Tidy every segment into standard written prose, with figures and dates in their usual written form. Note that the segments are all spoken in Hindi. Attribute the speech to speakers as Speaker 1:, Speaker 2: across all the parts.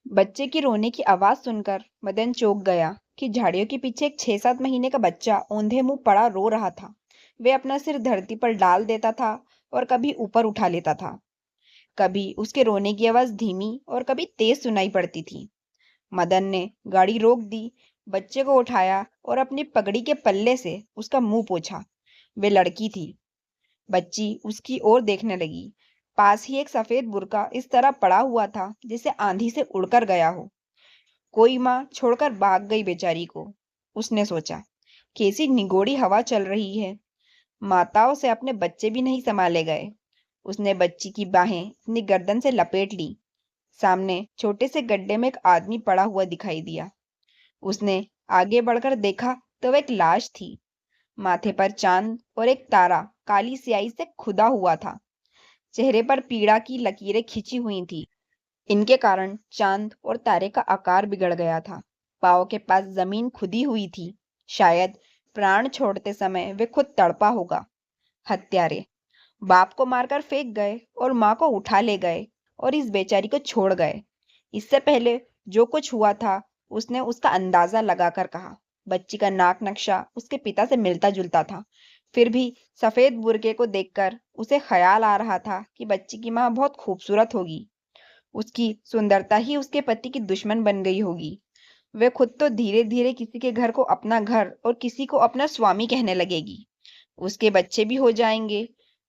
Speaker 1: बच्चे की रोने की आवाज सुनकर मदन चौंक गया कि झाड़ियों के पीछे एक 6-7 महीने का बच्चा औंधे मुंह पड़ा रो रहा था। वे अपना सिर धरती पर डाल देता था और कभी ऊपर उठा लेता था। कभी उसके रोने की आवाज धीमी और कभी तेज सुनाई पड़ती थी। मदन ने गाड़ी रोक दी, बच्चे को उठाया और अपनी पगड़ी के पल्ले से उसका मुंह पोंछा। वे लड़की थी। बच्ची उसकी ओर देखने लगी। पास ही एक सफेद बुर्का इस तरह पड़ा हुआ था जिसे आंधी से उड़कर गया हो। कोई माँ छोड़कर भाग गई बेचारी को। उसने सोचा, कैसी निगोड़ी हवा चल रही है। माताओं से अपने बच्चे भी नहीं संभाले गए। उसने बच्ची की बाहें अपनी गर्दन से लपेट ली। सामने छोटे से गड्ढे में एक आदमी पड़ा हुआ दिखाई दिया। उसने आगे बढ़कर देखा तो वह एक लाश थी। माथे पर चांद और एक तारा काली स्याही से खुदा हुआ था। चेहरे पर पीड़ा की लकीरें खिंची हुई थी। इनके कारण चांद और तारे का आकार बिगड़ गया था। पाँव के पास जमीन खुदी हुई थी। शायद प्राण छोड़ते समय वे खुद तड़पा होगा। हत्यारे बाप को मारकर फेंक गए और माँ को उठा ले गए और इस बेचारी को छोड़ गए। इससे पहले जो कुछ हुआ था उसने उसका अंदाजा लगाकर कहा। बच्ची का नाक नक्शा उसके पिता से मिलता जुलता था। फिर भी सफेद बुर्के को देखकर उसे ख्याल आ रहा था कि बच्ची की माँ बहुत खूबसूरत होगी। उसकी सुंदरता ही उसके पति की दुश्मन बन गई होगी। वे खुद तो धीरे धीरे किसी के घर को अपना घर और किसी को अपना स्वामी कहने लगेगी। उसके बच्चे भी हो जाएंगे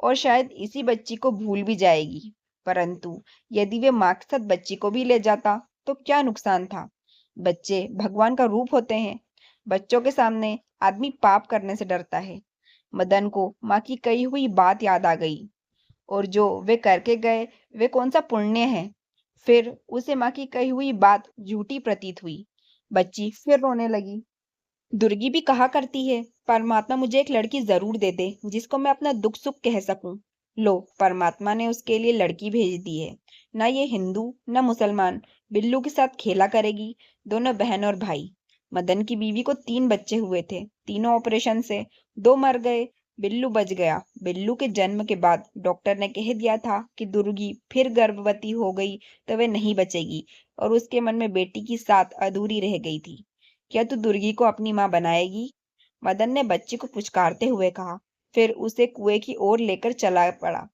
Speaker 1: और शायद इसी बच्ची को भूल भी जाएगी। परंतु यदि वे माँ के साथ बच्ची को भी ले जाता तो क्या नुकसान था। बच्चे भगवान का रूप होते हैं। बच्चों के सामने आदमी पाप करने से डरता है। मदन को माँ की कही हुई बात याद आ गई। और जो वे करके गए वे कौन सा पुण्य है। फिर उसे माँ की कही हुई बात झूठी प्रतीत हुई। बच्ची फिर रोने लगी। दुर्गी भी कहा करती है, परमात्मा मुझे एक लड़की जरूर दे दे जिसको मैं अपना दुख सुख कह सकूं। लो, परमात्मा ने उसके लिए लड़की भेज दी है। ना ये हिंदू न मुसलमान बिल्लू के साथ खेला करेगी। दोनों बहन और भाई। मदन की बीवी को 3 बच्चे हुए थे। तीनों ऑपरेशन से 2 मर गए। बिल्लू बच गया। बिल्लू के जन्म के बाद डॉक्टर ने कह दिया था कि दुर्गी फिर गर्भवती हो गई तो वे नहीं बचेगी और उसके मन में बेटी की साथ अधूरी रह गई थी। क्या तू दुर्गी को अपनी माँ बनाएगी? मदन ने बच्ची को पुचकारते हुए कहा। फिर उसे कुएं की ओर लेकर चला पड़ा।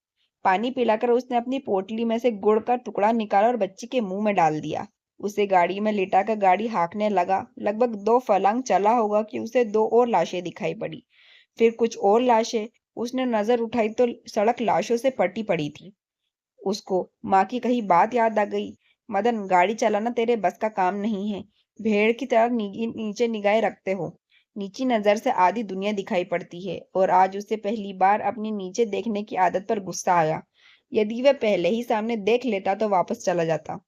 Speaker 1: पानी पिलाकर उसने अपनी पोटली में से गुड़ का टुकड़ा निकाला और बच्ची के मुंह में डाल दिया। उसे गाड़ी में लिटाकर गाड़ी हाँकने लगा। लगभग 2 फर्लांग चला होगा कि उसे 2 और लाशें दिखाई पड़ी। फिर कुछ और लाशें। उसने नजर उठाई तो सड़क लाशों से पटी पड़ी थी। उसको माँ की कही बात याद आ गई। मदन, गाड़ी चलाना तेरे बस का काम नहीं है। भेड़ की तरह नीचे निगाहें रखते हो। नीची नजर से आधी दुनिया दिखाई पड़ती है और आज उसे पहली बार अपनी नीचे देखने की आदत पर गुस्सा आया। यदि वह पहले ही सामने देख लेता तो वापस चला जाता।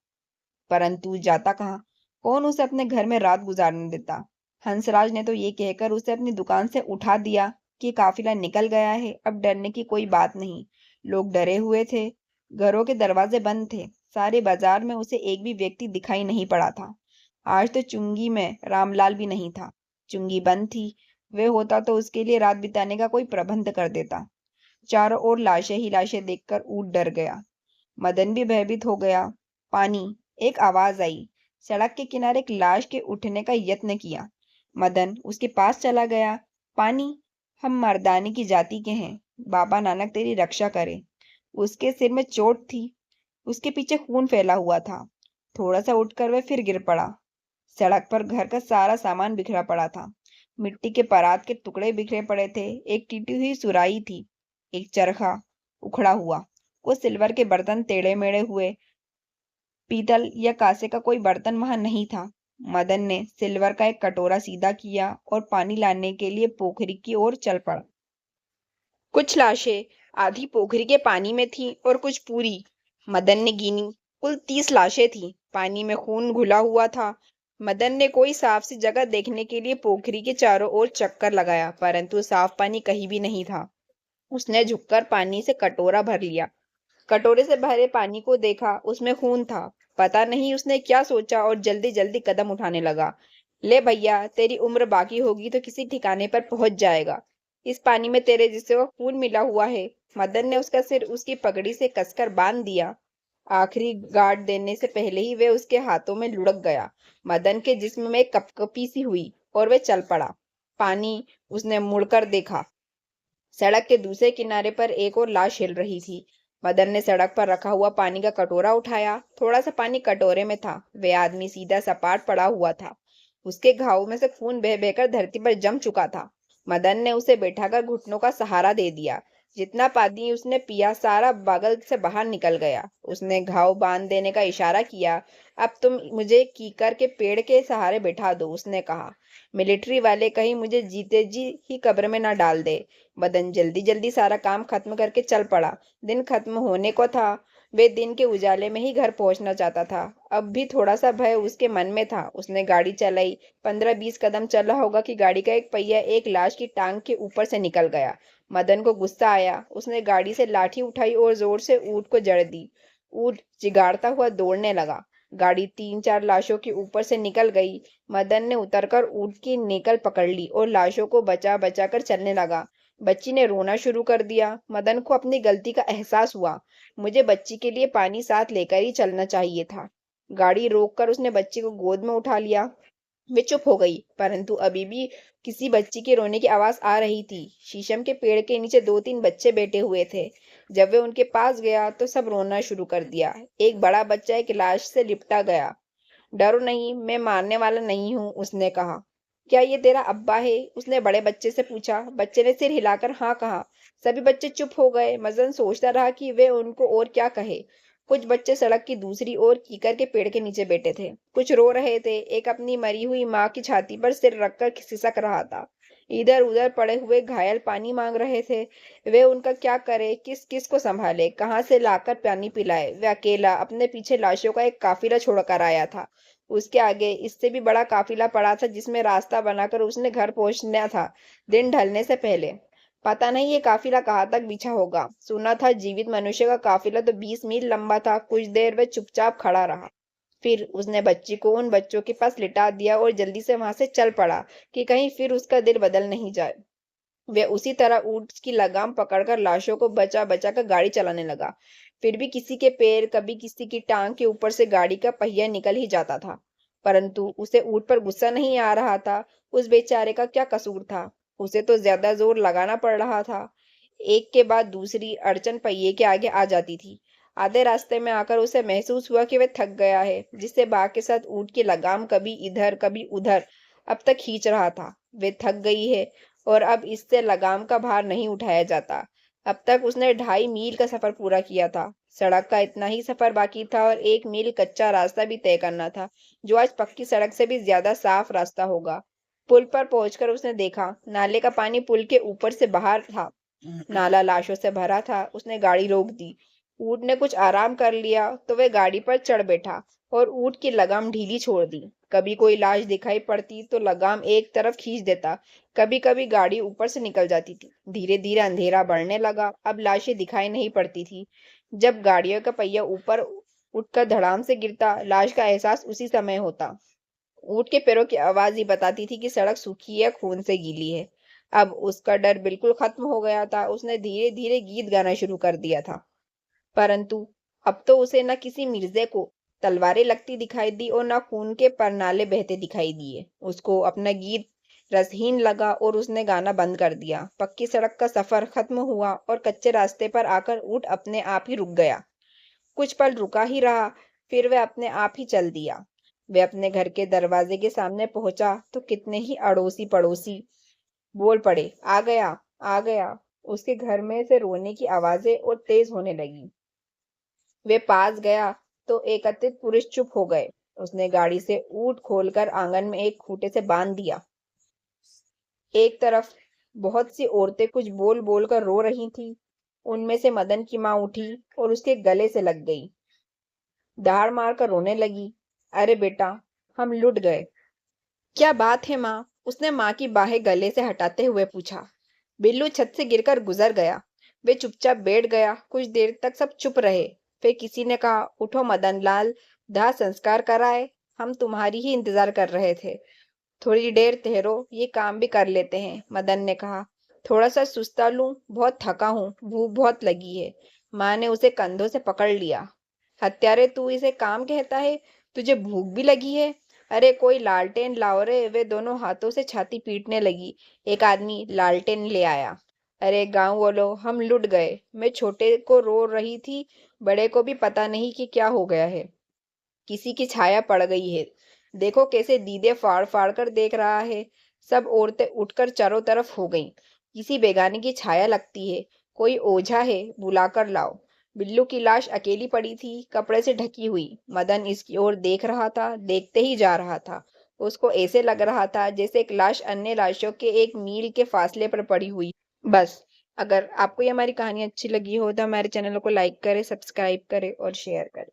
Speaker 1: परंतु जाता कहाँ? कौन उसे अपने घर में रात गुजारने देता। हंसराज ने तो ये कहकर उसे अपनी दुकान से उठा दिया कि काफिला निकल गया है, अब डरने की कोई बात नहीं। लोग डरे हुए थे। घरों के दरवाजे बंद थे। सारे बाजार में उसे एक भी व्यक्ति दिखाई नहीं पड़ा था। आज तो चुंगी में रामलाल भी नहीं था। चुंगी बंद थी। वे होता तो उसके लिए रात बिताने का कोई प्रबंध कर देता। चारों ओर लाशें ही लाशें देखकर ऊट डर गया। मदन भी भयभीत हो गया। पानी। एक आवाज आई। सड़क के किनारे एक लाश के उठने का यत्न किया। मदन उसके पास चला गया। पानी, हम मर्दाने की जाति के हैं। बाबा नानक तेरी रक्षा करे। उसके सिर में चोट थी। उसके पीछे खून फैला हुआ था। थोड़ा सा उठकर वह फिर गिर पड़ा। सड़क पर घर का सारा सामान बिखरा पड़ा था। मिट्टी के परात के टुकड़े बिखरे पड़े थे। एक टूटी हुई सुराही थी। एक चरखा उखड़ा हुआ। कुछ सिल्वर के बर्तन टेढ़े मेढ़े हुए। पीतल या कांसे का कोई बर्तन वहां नहीं था। मदन ने सिल्वर का एक कटोरा सीधा किया और पानी लाने के लिए पोखरी की ओर चल पड़ा। कुछ लाशें आधी पोखरी के पानी में थी और कुछ पूरी। मदन ने गिनी। कुल 30 लाशें थी। पानी में खून घुला हुआ था। मदन ने कोई साफ सी जगह देखने के लिए पोखरी के चारों ओर चक्कर लगाया, परंतु साफ पानी कहीं भी नहीं था। उसने झुककर पानी से कटोरा भर लिया। कटोरे से भरे पानी को देखा, उसमें खून था। पता नहीं उसने क्या सोचा और जल्दी जल्दी कदम उठाने लगा। ले भैया, तेरी उम्र बाकी होगी तो किसी ठिकाने पर पहुंच जाएगा। इस पानी में तेरे जिस्म का खून मिला हुआ है। मदन ने उसका सिर उसकी पगड़ी से कसकर बांध दिया। आखिरी गार्ड देने से पहले ही वे उसके हाथों में लुढ़क गया। मदन के जिस्म में कपकपी सी हुई और वे चल पड़ा। पानी। उसने मुड़कर देखा। सड़क के दूसरे किनारे पर एक और लाश हिल रही थी। मदन ने सड़क पर रखा हुआ पानी का कटोरा उठाया। थोड़ा सा पानी कटोरे में था। वे आदमी सीधा सपाट पड़ा हुआ था। उसके घाव में से खून बह बहकर धरती पर जम चुका था। मदन ने उसे बैठाकर घुटनों का सहारा दे दिया। जितना पानी उसने पिया सारा बगल से बाहर निकल गया। उसने घाव बांध देने का इशारा किया। अब तुम मुझे कीकर के पेड़ के सहारे बैठा दो, उसने कहा। मिलिट्री वाले कहीं मुझे जीते जी ही कब्र में न डाल दे। मदन जल्दी जल्दी सारा काम खत्म करके चल पड़ा। दिन खत्म होने को था। वे दिन के उजाले में ही घर पहुंचना चाहता था। अब भी थोड़ा सा भय उसके मन में था। उसने गाड़ी चलाई। 15-20 कदम चला होगा कि गाड़ी का एक पहिया एक लाश की टांग के ऊपर से निकल गया। मदन को गुस्सा आया। उसने गाड़ी से लाठी उठाई और जोर से ऊंट को जड़ दी। ऊंट चिगाड़ता हुआ दौड़ने लगा। गाड़ी 3-4 लाशों के ऊपर से निकल गई। मदन ने उतरकर ऊंट की नेकल पकड़ ली और लाशों को बचा बचा कर चलने लगा। बच्ची ने रोना शुरू कर दिया। मदन को अपनी गलती का एहसास हुआ। मुझे बच्ची के लिए पानी साथ लेकर ही चलना चाहिए था। गाड़ी रोककर उसने बच्ची को गोद में उठा लिया। वे चुप हो गई, परंतु अभी भी किसी बच्ची के रोने की आवाज आ रही थी। शीशम के पेड़ के नीचे 2-3 बच्चे बैठे हुए थे। जब वे उनके पास गया तो सब रोना शुरू कर दिया। एक बड़ा बच्चा एक लाश से लिपटा गया। डरो नहीं, मैं मारने वाला नहीं हूं, उसने कहा। क्या ये तेरा अब्बा है? उसने बड़े बच्चे से पूछा। बच्चे ने सिर हिलाकर हाँ कहा। सभी बच्चे चुप हो गए। मदन सोचता रहा कि वे उनको और क्या कहे। कुछ बच्चे सड़क की दूसरी ओर कीकर के पेड़ के नीचे बैठे थे। कुछ रो रहे थे। एक अपनी मरी हुई माँ की छाती पर सिर रखकर सिसक रहा था। इधर उधर पड़े हुए घायल पानी मांग रहे थे। वे उनका क्या करे, किस किस को संभाले, कहाँ से लाकर पानी पिलाए। वे अकेला अपने पीछे लाशों का एक काफिला छोड़कर आया था। उसके आगे इससे भी बड़ा काफिला पड़ा था जिसमें रास्ता बनाकर उसने घर पहुंचना था दिन ढलने से पहले। पता नहीं ये काफिला कहाँ तक बिछा होगा। सुना था जीवित मनुष्य का काफिला तो 20 मील लंबा था। कुछ देर वह चुपचाप खड़ा रहा। फिर उसने बच्ची को उन बच्चों के पास लिटा दिया और जल्दी से वहां से चल पड़ा कि कहीं फिर उसका दिल बदल नहीं जाए। वह उसी तरह ऊंट की लगाम पकड़कर लाशों को बचा बचा कर गाड़ी चलाने लगा। फिर भी किसी के पैर, कभी किसी की टांग के ऊपर से गाड़ी का पहिया निकल ही जाता था। परंतु उसे ऊंट पर गुस्सा नहीं आ रहा था। उस बेचारे का क्या कसूर था? उसे तो ज्यादा जोर लगाना पड़ रहा था। एक के बाद दूसरी अड़चन पहिए के आगे आ जाती थी। आधे रास्ते में आकर उसे महसूस हुआ कि वह थक गया है। जिससे बाघ के साथ ऊंट की लगाम कभी इधर कभी उधर अब तक खींच रहा था, वे थक गई है और अब इससे लगाम का भार नहीं उठाया जाता। अब तक उसने 2.5 मील का सफर पूरा किया था। सड़क का इतना ही सफर बाकी था और 1 मील कच्चा रास्ता भी तय करना था, जो आज पक्की सड़क से भी ज्यादा साफ रास्ता होगा। पुल पर पहुंचकर उसने देखा, नाले का पानी पुल के ऊपर से बाहर था। नाला लाशों से भरा था। उसने गाड़ी रोक दी। ऊंट ने कुछ आराम कर लिया तो वह गाड़ी पर चढ़ बैठा और ऊंट की लगाम ढीली छोड़ दी। कभी कोई लाश दिखाई पड़ती तो लगाम एक तरफ खींच देता। कभी कभी गाड़ी ऊपर से निकल जाती थी। धीरे धीरे अंधेरा बढ़ने लगा। अब लाशें दिखाई नहीं पड़ती थी। जब गाड़ियों का पहिया ऊपर उठकर धड़ाम से गिरता, लाश का एहसास उसी समय होता। ऊंट के पैरों की आवाज ही बताती थी कि सड़क सूखी है, खून से गीली है। अब उसका डर बिल्कुल खत्म हो गया था। उसने धीरे धीरे गीत गाना शुरू कर दिया था। परंतु अब तो उसे न किसी मिर्जे को तलवारें लगती दिखाई दी और न खून के परनाले बहते दिखाई दिए। उसको अपना गीत रसहीन लगा और उसने गाना बंद कर दिया। पक्की सड़क का सफर खत्म हुआ और कच्चे रास्ते पर आकर ऊंट अपने आप ही रुक गया। कुछ पल रुका ही रहा, फिर वह अपने आप ही चल दिया। वह अपने घर के दरवाजे के सामने पहुंचा तो कितने ही अड़ोसी पड़ोसी बोल पड़े, आ गया, आ गया। उसके घर में से रोने की आवाजें और तेज होने लगी। वे पास गया तो एकत्रित पुरुष चुप हो गए। उसने गाड़ी से ऊंट खोलकर आंगन में एक खूंटे से बांध दिया। एक तरफ बहुत सी औरतें कुछ बोल बोल कर रो रही थीं। उनमें से मदन की माँ उठी और उसके गले से लग गई। दाढ़ मारकर रोने लगी। अरे बेटा, हम लुट गए। क्या बात है माँ? उसने माँ की बाहें गले से हटाते हुए पूछा। बिल्लू छत से गिरकर गुजर गया। वे चुपचाप बैठ गया। कुछ देर तक सब चुप रहे। फिर किसी ने कहा, उठो मदन लाल, दाह संस्कार कराए। हम तुम्हारी ही इंतजार कर रहे थे। थोड़ी देर ठहरो, ये काम भी कर लेते हैं, मदन ने कहा। थोड़ा सा सुस्ता लूं, बहुत थका हूं, भूख बहुत लगी है। माँ ने उसे कंधों से पकड़ लिया। हत्यारे, तू इसे काम कहता है? तुझे भूख भी लगी है? अरे कोई लालटेन लाओ रे। वे दोनों हाथों से छाती पीटने लगी। एक आदमी लालटेन ले आया। अरे गांव वालों, हम लुट गए। मैं छोटे को रो रही थी, बड़े को भी पता नहीं कि क्या हो गया है। किसी की छाया पड़ गई है। देखो कैसे दीदे फाड़ फाड़ कर देख रहा है। सब औरतें उठकर चारों तरफ हो गईं। किसी बेगाने की छाया लगती है। कोई ओझा है, बुलाकर लाओ। बिल्लू की लाश अकेली पड़ी थी, कपड़े से ढकी हुई। मदन इसकी ओर देख रहा था, देखते ही जा रहा था। उसको ऐसे लग रहा था जैसे एक लाश अन्य लाशों के एक मील के फासले पर पड़ी हुई। बस। अगर आपको ये हमारी कहानी अच्छी लगी हो तो हमारे चैनल को लाइक करें, सब्सक्राइब करें और शेयर करें।